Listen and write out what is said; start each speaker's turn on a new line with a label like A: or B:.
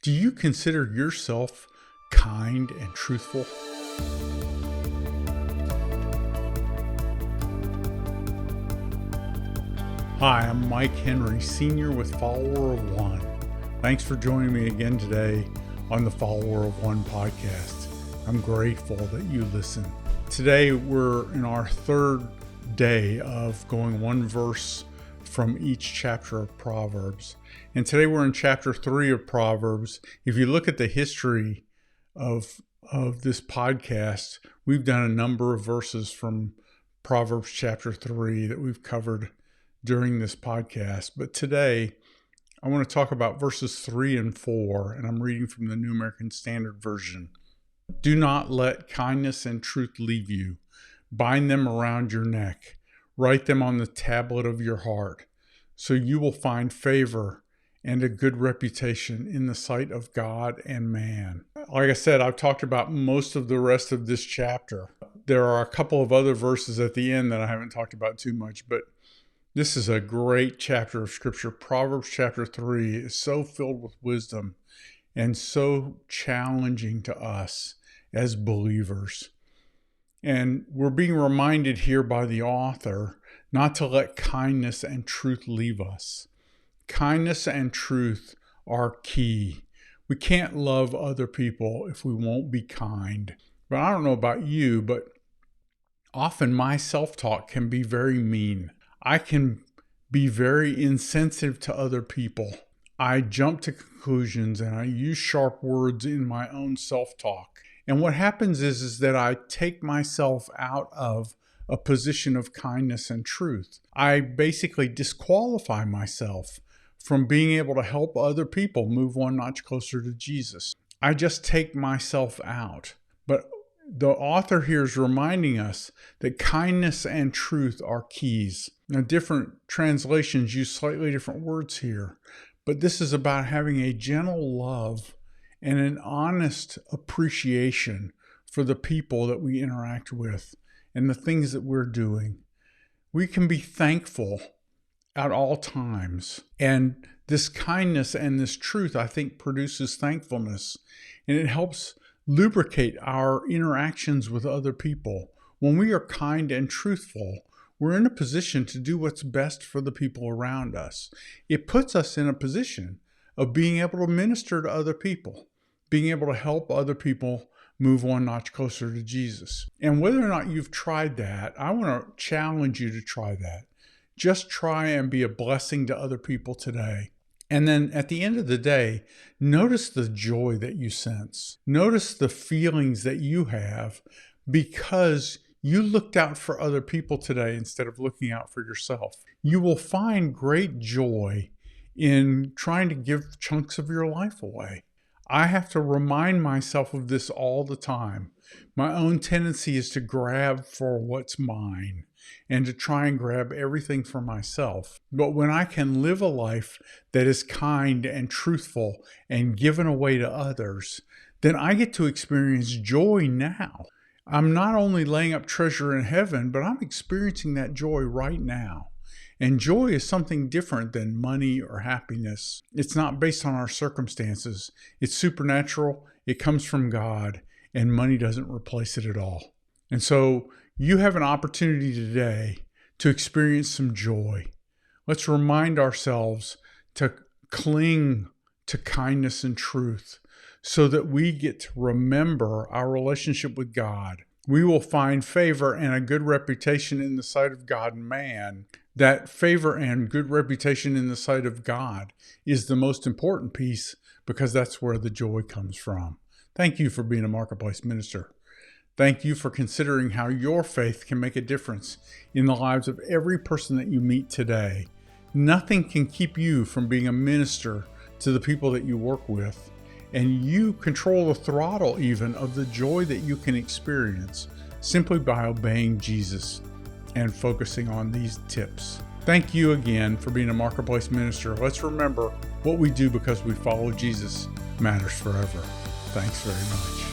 A: Do you consider yourself kind and truthful? Hi, I'm Mike Henry, Senior with Follower of One. Thanks for joining me again today on the Follower of One podcast. I'm grateful that you listen. Today we're in our third day of going one verse from each chapter of Proverbs. And today we're in chapter 3 of Proverbs. If you look at the history of this podcast, we've done a number of verses from Proverbs chapter 3 that we've covered during this podcast. But today I want to talk about verses 3 and 4, and I'm reading from the New American Standard Version. Do not let kindness and truth leave you. Bind them around your neck. Write them on the tablet of your heart, so you will find favor and a good reputation in the sight of God and man. Like I said, I've talked about most of the rest of this chapter. There are a couple of other verses at the end that I haven't talked about too much, but this is a great chapter of Scripture. Proverbs chapter 3 is so filled with wisdom and so challenging to us as believers. And we're being reminded here by the author not to let kindness and truth leave us. Kindness and truth are key. We can't love other people if we won't be kind. But I don't know about you, but often my self-talk can be very mean. I can be very insensitive to other people. I jump to conclusions and I use sharp words in my own self-talk. And what happens is that I take myself out of a position of kindness and truth. I basically disqualify myself from being able to help other people move one notch closer to Jesus. I just take myself out. But the author here is reminding us that kindness and truth are keys. Now, different translations use slightly different words here, but this is about having a gentle love and an honest appreciation for the people that we interact with and the things that we're doing. We can be thankful at all times. And this kindness and this truth, I think, produces thankfulness, and it helps lubricate our interactions with other people. When we are kind and truthful, we're in a position to do what's best for the people around us. It puts us in a position of being able to minister to other people, being able to help other people move one notch closer to Jesus. And whether or not you've tried that, I want to challenge you to try that. Just try and be a blessing to other people today. And then at the end of the day, notice the joy that you sense. Notice the feelings that you have because you looked out for other people today instead of looking out for yourself. You will find great joy in trying to give chunks of your life away. I have to remind myself of this all the time. My own tendency is to grab for what's mine and to try and grab everything for myself. But when I can live a life that is kind and truthful and given away to others, then I get to experience joy now. I'm not only laying up treasure in heaven, but I'm experiencing that joy right now. And joy is something different than money or happiness. It's not based on our circumstances. It's supernatural. It comes from God, and money doesn't replace it at all. And so you have an opportunity today to experience some joy. Let's remind ourselves to cling to kindness and truth so that we get to remember our relationship with God. We will find favor and a good reputation in the sight of God and man. That favor and good reputation in the sight of God is the most important piece because that's where the joy comes from. Thank you for being a marketplace minister. Thank you for considering how your faith can make a difference in the lives of every person that you meet today. Nothing can keep you from being a minister to the people that you work with, and you control the throttle even of the joy that you can experience simply by obeying Jesus and focusing on these tips. Thank you again for being a marketplace minister. Let's remember what we do because we follow Jesus matters forever. Thanks very much.